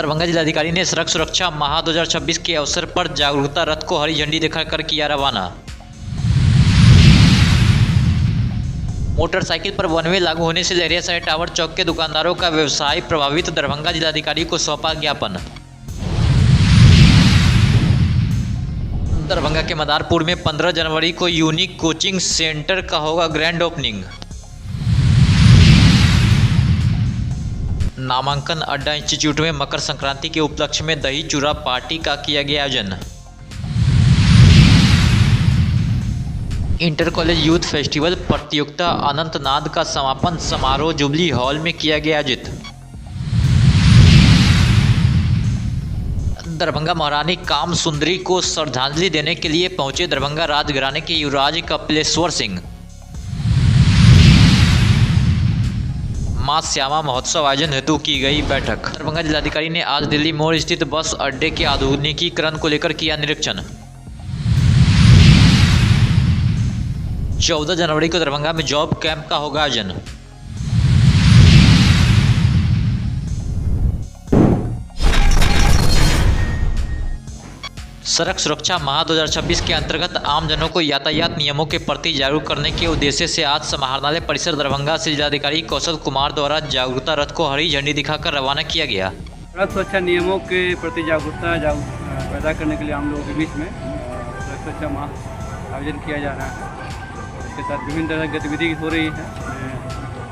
दरभंगा जिलाधिकारी ने सड़क सुरक्षा माह 2026 के अवसर पर जागरूकता रथ को हरी झंडी दिखाकर किया रवाना। मोटरसाइकिल पर वन वे लागू होने से लहरियासराय टावर चौक के दुकानदारों का व्यवसाय प्रभावित, दरभंगा जिलाधिकारी को सौंपा ज्ञापन। दरभंगा के मदारपुर में 15 जनवरी को यूनिक कोचिंग सेंटर का होगा ग्रैंड ओपनिंग। नामांकन अड्डा इंस्टीट्यूट में मकर संक्रांति के उपलक्ष्य में दही चूड़ा पार्टी का किया गया आयोजन। इंटर कॉलेज यूथ फेस्टिवल प्रतियोगिता अनंतनाद का समापन समारोह जुबली हॉल में किया गया आयोजित। दरभंगा महारानी काम सुंदरी को श्रद्धांजलि देने के लिए पहुंचे दरभंगा राजघराने के युवराज कपिलेश्वर सिंह। मां श्यामा महोत्सव आयोजन हेतु की गई बैठक। दरभंगा जिलाधिकारी ने आज दिल्ली मोड़ स्थित बस अड्डे के आधुनिकीकरण को लेकर किया निरीक्षण। 14 जनवरी को दरभंगा में जॉब कैंप का होगा आयोजन। सड़क सुरक्षा माह 2026 के अंतर्गत आमजनों को यातायात नियमों के प्रति जागरूक करने के उद्देश्य से आज समाहरणालय परिसर दरभंगा से जिलाधिकारी कौशल कुमार द्वारा जागरूकता रथ को हरी झंडी दिखाकर रवाना किया गया। सड़क सुरक्षा नियमों के प्रति जागरूकता पैदा करने के लिए हम लोगों के बीच में सड़क सुरक्षा माह आयोजन किया जा रहा है। इसके साथ विभिन्न तरह की गतिविधि हो रही है,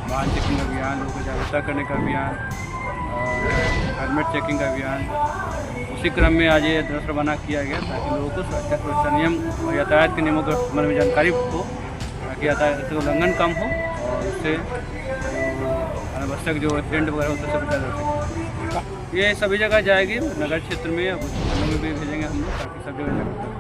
वाहन चेकिंग अभियान, लोगों को जागरूकता करने का अभियान, हेलमेट चेकिंग का अभियान। उसी क्रम में आज ये रथ रवाना किया गया ताकि लोगों को सुरक्षा नियम और यातायात के नियमों के बारे में जानकारी हो, ताकि यातायात का उल्लंघन कम हो और उससे अनावश्यक जो एक्सीडेंट वगैरह होता है बचा जा सके। ये सभी जगह जाएगी, नगर क्षेत्र में या में भी भेजेंगे हम लोग ताकि सब जगह जाए।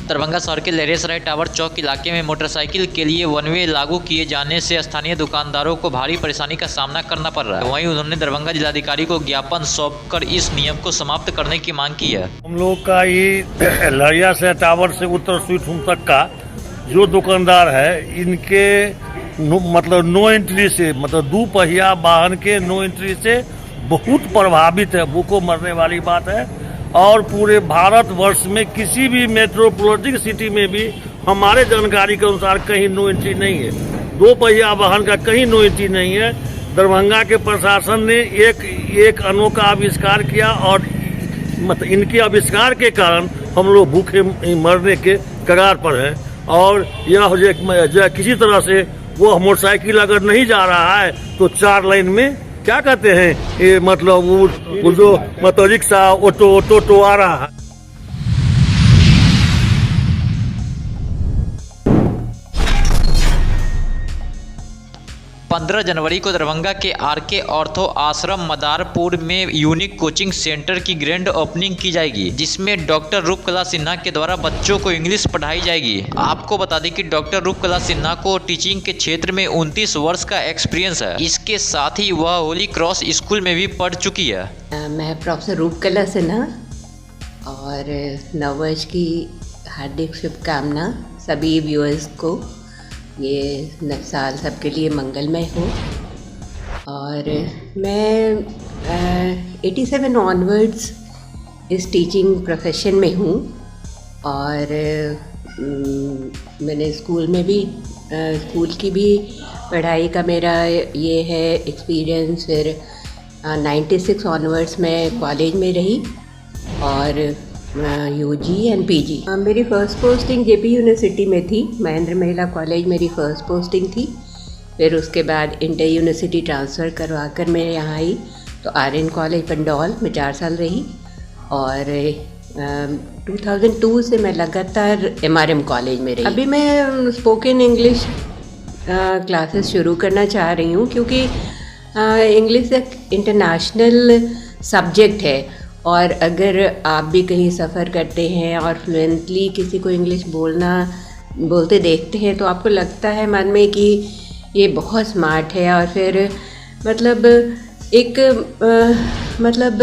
दरभंगा शहर के लहरियासराय टावर चौक इलाके में मोटरसाइकिल के लिए वन वे लागू किए जाने से स्थानीय दुकानदारों को भारी परेशानी का सामना करना पड़ रहा है। वहीं उन्होंने दरभंगा जिलाधिकारी को ज्ञापन सौंपकर इस नियम को समाप्त करने की मांग की है। हम लोग का ये लहरियासराय टावर से उत्तर स्वीट होम तक का जो दुकानदार है, इनके मतलब नो एंट्री से, मतलब दोपहिया वाहन के नो एंट्री से बहुत प्रभावित है। भूखों मरने वाली बात है। और पूरे भारतवर्ष में किसी भी मेट्रोपॉलिटन सिटी में भी हमारे जानकारी के अनुसार कहीं नो एंट्री नहीं है। दो पहिया वाहन का कहीं नो एंट्री नहीं है। दरभंगा के प्रशासन ने एक अनोखा आविष्कार किया और मतलब इनके आविष्कार के कारण हम लोग भूखे मरने के कगार पर हैं। और यह किसी तरह से वो मोटरसाइकिल अगर नहीं जा रहा है तो 4 लाइन में क्या कहते हैं, ये मतलब वो जो मतलब रिक्शा ऑटो आ रहा है। 15 जनवरी को दरभंगा के आरके ऑर्थो आश्रम मदारपुर में यूनिक कोचिंग सेंटर की ग्रैंड ओपनिंग की जाएगी, जिसमें डॉक्टर रूपकला सिन्हा के द्वारा बच्चों को इंग्लिश पढ़ाई जाएगी। आपको बता दें कि डॉक्टर रूपकला सिन्हा को टीचिंग के क्षेत्र में 29 वर्ष का एक्सपीरियंस है। इसके साथ ही वह होली क्रॉस स्कूल में भी पढ़ चुकी है। मैं प्रोफेसर रूपकला सिन्हा और नववर्ष की हार्दिक शुभकामना सभी व्यूअर्स को। ये साल सबके लिए मंगलमय हो। और मैं 87 ऑनवर्ड्स इस टीचिंग प्रोफेशन में हूँ। और मैंने स्कूल में भी स्कूल की भी पढ़ाई का मेरा ये है एक्सपीरियंस। फिर 96 ऑनवर्ड्स मैं कॉलेज में रही और यूजी एंड पीजी। मेरी फ़र्स्ट पोस्टिंग जेपी यूनिवर्सिटी में थी। महेंद्र महिला कॉलेज मेरी फ़र्स्ट पोस्टिंग थी। फिर उसके बाद इंटर यूनिवर्सिटी ट्रांसफ़र करवा कर मैं यहाँ आई तो आर्यन कॉलेज पंडौल में 4 साल रही। और 2002 से मैं लगातार एमआरएम कॉलेज में रही। अभी मैं स्पोकन इंग्लिश क्लासेस शुरू करना चाह रही हूँ, क्योंकि इंग्लिश एक इंटरनेशनल सब्जेक्ट है। और अगर आप भी कहीं सफ़र करते हैं और फ्लुएंटली किसी को इंग्लिश बोलते देखते हैं तो आपको लगता है मन में कि ये बहुत स्मार्ट है। और फिर मतलब एक मतलब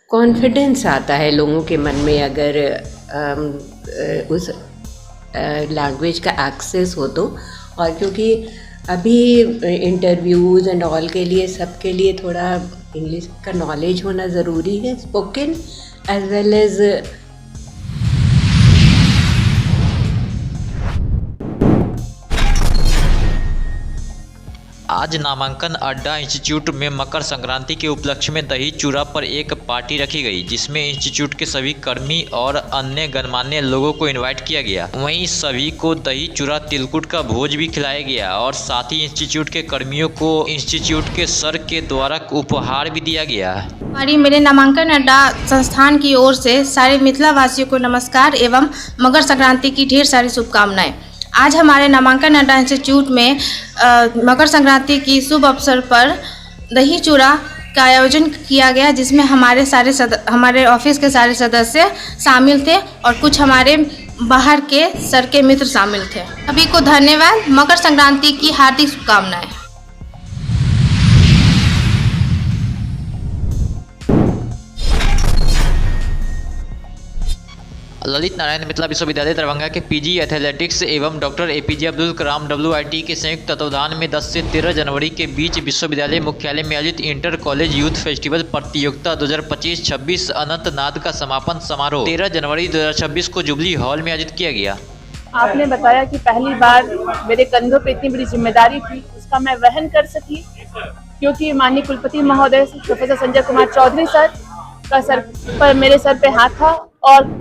कॉन्फिडेंस आता है लोगों के मन में अगर उस लैंग्वेज का एक्सेस हो तो। और क्योंकि अभी इंटरव्यूज़ एंड ऑल के लिए सबके लिए थोड़ा इंग्लिश का नॉलेज होना ज़रूरी है, स्पोकन एज वेल एज। आज नामांकन अड्डा इंस्टीट्यूट में मकर संक्रांति के उपलक्ष्य में दही चूड़ा पर एक पार्टी रखी गई, जिसमें इंस्टीट्यूट के सभी कर्मी और अन्य गणमान्य लोगों को इनवाइट किया गया। वहीं सभी को दही चूड़ा तिलकुट का भोज भी खिलाया गया और साथ ही इंस्टीट्यूट के कर्मियों को इंस्टीट्यूट के सर के द्वारा उपहार भी दिया गया। हमारी मेरे नामांकन अड्डा संस्थान की ओर से सारे मिथिला वासियों को नमस्कार एवं मकर संक्रांति की ढेर सारी शुभकामनाएं। आज हमारे नामांकन अड्डा इंस्टीट्यूट में मकर संक्रांति की शुभ अवसर पर दही चूड़ा का आयोजन किया गया, जिसमें हमारे ऑफिस के सारे सदस्य शामिल थे और कुछ हमारे बाहर के सर के मित्र शामिल थे। सभी को धन्यवाद। मकर संक्रांति की हार्दिक शुभकामनाएं। ललित नारायण मिथिला विश्वविद्यालय दरभंगा के पीजी एथलेटिक्स एवं doctor APJ Abdul Kalam WIT के संयुक्त तत्वावधान में 10 से 13 जनवरी के बीच विश्वविद्यालय मुख्यालय में आयोजित इंटर कॉलेज यूथ फेस्टिवल प्रतियोगिता 2025-26 अनंतनाद का समापन समारोह 13 जनवरी 2026 को जुबली हॉल में आयोजित किया गया। आपने बताया कि पहली बार मेरे कंधों पे इतनी बड़ी जिम्मेदारी थी, उसका मैं वहन कर सकी, क्योंकि माननीय कुलपति महोदय प्रोफेसर संजय कुमार चौधरी सर का सर पर मेरे सर पे हाथ था और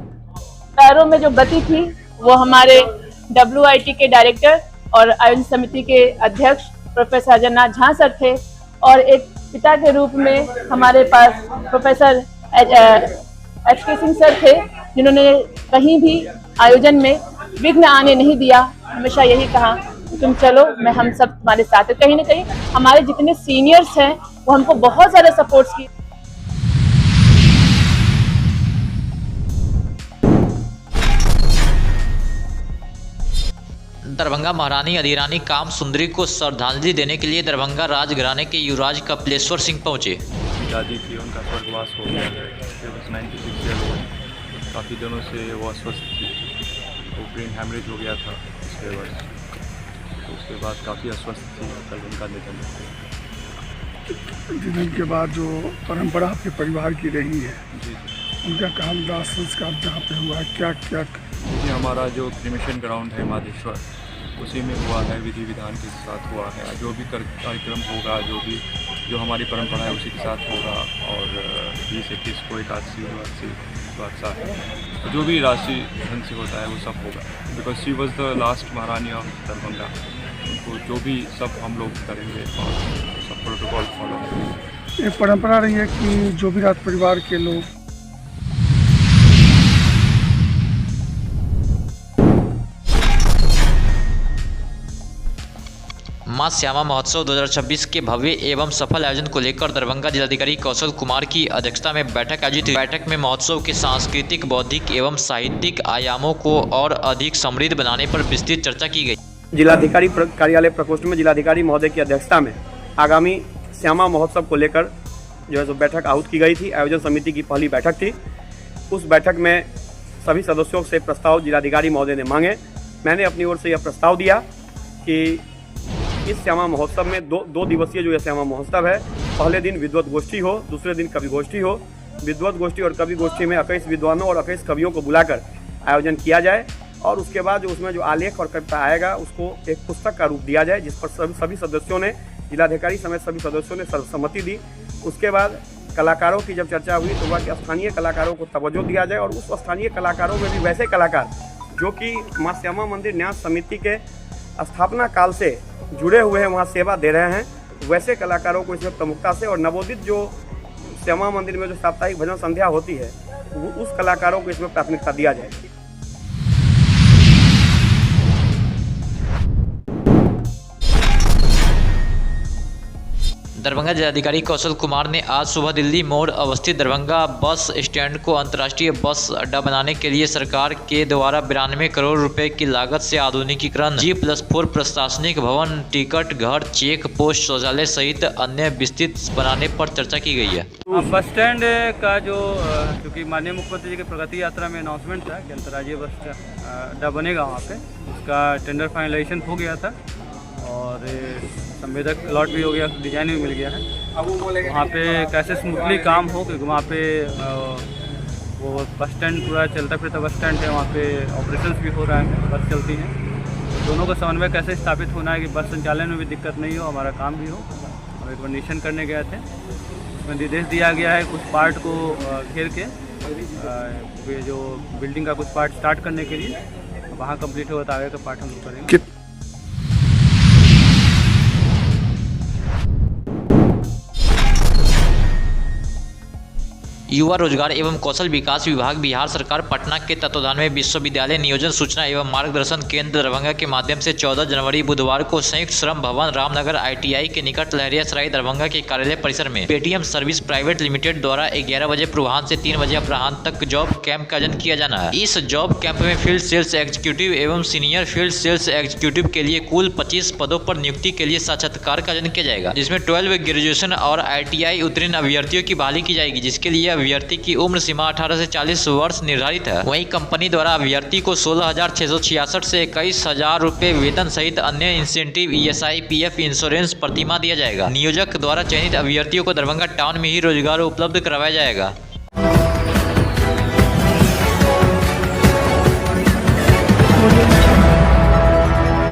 पैरों में जो गति थी वो हमारे WIT के डायरेक्टर और आयोजन समिति के अध्यक्ष प्रोफेसर अजयनाथ झा सर थे और एक पिता के रूप में हमारे पास प्रोफेसर HK सिंह सर थे, जिन्होंने कहीं भी आयोजन में विघ्न आने नहीं दिया। हमेशा यही कहा कि तुम चलो, हम सब तुम्हारे साथ हैं। कहीं ना कहीं हमारे जितने सीनियर्स हैं वो हमको बहुत सारे सपोर्ट्स की। दरभंगा महारानी अधिरानी काम सुंदरी को श्रद्धांजलि देने के लिए दरभंगा राजघराने के युवराज कपिलेश्वर सिंह पहुंचे। दादी थी, उनका स्वर्गवास हो गया है। 96 ईयर ओल्ड, काफ़ी दिनों से वो अस्वस्थ थी, वो ब्रेन हैमरेज हो गया था पिछले वर्ष, तो उसके बाद काफ़ी अस्वस्थ थी, कल उनका निधन हो निधन के बाद जो परंपरा आपके परिवार की रही है, जी उनका कालदाह संस्कार जहाँ पे हुआ है, क्या क्या जी हमारा जो क्रिमेशन ग्राउंड है माधेश्वर, उसी में हुआ है, विधि विधान के साथ हुआ है। जो भी कार्यक्रम होगा, जो हमारी परंपरा है उसी के साथ होगा। और 20-21 को एकादशी द्वादशा है, जो भी राष्ट्रीय ढंग से होता है वो सब होगा, because she was the last महारानी ऑफ दरभंगा। उनको जो भी सब हम लोग करेंगे और सब प्रोटोकॉल फॉलो करेंगे। ये परंपरा रही है कि जो भी राज परिवार के लोग मां श्यामा महोत्सव 2026 के भव्य एवं सफल आयोजन को लेकर दरभंगा जिलाधिकारी कौशल कुमार की अध्यक्षता में बैठक आयोजित हुई। बैठक में महोत्सव के सांस्कृतिक, बौद्धिक एवं साहित्यिक आयामों को और अधिक समृद्ध बनाने पर विस्तृत चर्चा की गई। जिलाधिकारी कार्यालय प्रकोष्ठ में जिलाधिकारी महोदय की अध्यक्षता में आगामी श्यामा महोत्सव को लेकर जो है सो बैठक आहूत की गई थी। आयोजन समिति की पहली बैठक थी। उस बैठक में सभी सदस्यों से प्रस्ताव जिलाधिकारी महोदय ने मांगे। मैंने अपनी ओर से यह प्रस्ताव दिया कि इस श्यामा महोत्सव में दो दिवसीय जो यह श्यामा महोत्सव है, पहले दिन विद्वत गोष्ठी हो, दूसरे दिन कवि गोष्ठी हो। विद्वत गोष्ठी और कवि गोष्ठी में 21 विद्वानों और 21 कवियों को बुलाकर आयोजन किया जाए और उसके बाद जो उसमें जो आलेख और कविता आएगा उसको एक पुस्तक का रूप दिया जाए, जिस पर सभी सदस्यों ने, जिलाधिकारी समेत सभी सदस्यों ने सर्वसम्मति दी। उसके बाद कलाकारों की जब चर्चा हुई तो वह स्थानीय कलाकारों को तवज्जो दिया जाए और उस स्थानीय कलाकारों में भी वैसे कलाकार जो कि मां श्यामा मंदिर न्यास समिति के स्थापना काल से जुड़े हुए हैं, वहाँ सेवा दे रहे हैं, वैसे कलाकारों को इसमें प्रमुखता से, और नवोदित जो श्यामा मंदिर में जो साप्ताहिक भजन संध्या होती है उस कलाकारों को इसमें प्राथमिकता दिया जाए। दरभंगा जिलाधिकारी कौशल कुमार ने आज सुबह दिल्ली मोड़ अवस्थित दरभंगा बस स्टैंड को अंतर्राष्ट्रीय बस अड्डा बनाने के लिए सरकार के द्वारा 92 करोड़ रुपए की लागत से आधुनिकीकरण G+4 प्रशासनिक भवन, टिकट घर, चेक पोस्ट, शौचालय सहित अन्य विस्तृत बनाने पर चर्चा की गई है। बस स्टैंड का जो क्योंकि माननीय मुख्यमंत्री जी की प्रगति यात्रा में अनाउंसमेंट था कि अंतर्राज्यीय बस अड्डा बनेगा वहाँ पे, उसका टेंडर फाइनलाइजेशन हो गया था और संवेदक अलॉट भी हो गया, डिजाइन भी मिल गया है। वहाँ पे कैसे स्मूथली काम हो, क्योंकि वहाँ पे वो बस स्टैंड पूरा चलता फिरता बस स्टैंड है, वहाँ पे ऑपरेशंस भी हो रहा है, बस चलती हैं, तो दोनों का समन्वय कैसे स्थापित होना है कि बस संचालन में भी दिक्कत नहीं हो, हमारा काम भी हो। हम एक बार निरीक्षण करने गए थे, उसमें निर्देश दिया गया है कुछ पार्ट को घेर के जो बिल्डिंग का कुछ पार्ट स्टार्ट करने के लिए, वहाँ कंप्लीट होगा तो आगे का पार्ट हम लोग करेंगे। युवा रोजगार एवं कौशल विकास विभाग बिहार सरकार पटना के तत्वाधान में विश्वविद्यालय नियोजन सूचना एवं मार्गदर्शन केंद्र दरभंगा के माध्यम से 14 जनवरी बुधवार को संयुक्त श्रम भवन रामनगर ITI के निकट लहरियासराय दरभंगा के कार्यालय परिसर में पेटीएम सर्विस प्राइवेट लिमिटेड द्वारा 11 बजे पूर्वाह्न से 3 बजे अपराह्न तक जॉब कैंप का आयोजन किया जाना है। इस जॉब कैंप में फील्ड सेल्स एग्जीक्यूटिव एवं सीनियर फील्ड सेल्स एग्जीक्यूटिव के लिए कुल 25 पदों पर नियुक्ति के लिए साक्षात्कार का आयोजन किया जाएगा, जिसमें 12 ग्रेजुएशन और ITI उत्तीर्ण अभ्यर्थियों की बहाली की जाएगी, जिसके लिए अभ्यर्थी की उम्र सीमा 18 से 40 वर्ष निर्धारित है। वहीं कंपनी द्वारा अभ्यर्थी को 16,666 से 21,000 रुपए वेतन सहित अन्य इंसेंटिव ESI PF इंश्योरेंस प्रतिमाह दिया जाएगा। नियोजक द्वारा चयनित अभ्यर्थियों को दरभंगा टाउन में ही रोजगार उपलब्ध करवाया जाएगा।